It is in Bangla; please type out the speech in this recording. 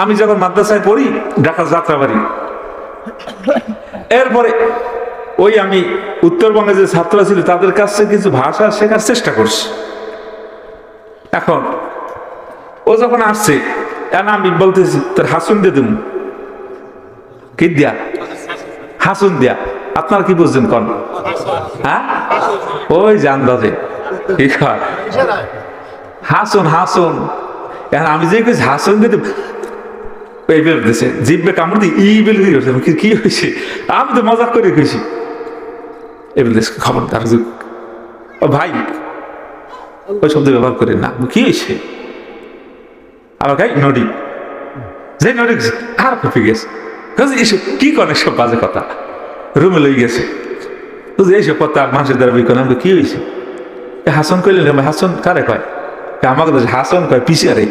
আমি যখন মাদ্রাসায় পড়ি ঢাকা যাত্রাবাড়ি, এরপরে ওই আমি উত্তরবঙ্গে যে ছাত্ররা ছিল তাদের কাছে কিছু ভাষা শেখার চেষ্টা করছি। এখন ও যখন আসছে আমি বলতেছি তোর হাসুন দিয়ে দেব, কি দিয়া হাসুন দিয়া, আপনারা কি বুঝছেন কন? হ্যাঁ, ওই জান দাদে হাসুন হাসুন। এখন আমি যে হাসুন দিয়ে দেব, এই বেরোতেছে জিভে কামড় দিয়ে ই বের কি হয়েছে, আমি তো মজাক করে খুশি। এবার খবরদার ভাই ওই শব্দ ব্যবহার করেন না, কি হয়েছে? আবার গাই নডি যে নডি আর কপি গেছে, এইসব কি করে সব বাজে কথা রুমে লই গেছে, এইসব কথা মানুষের দ্বারা বিকন। আমি কি হয়েছে? হাসন কইলেন, হাসন কারে কয়? আমাকে হাসন কয় পিছিয়ে রে।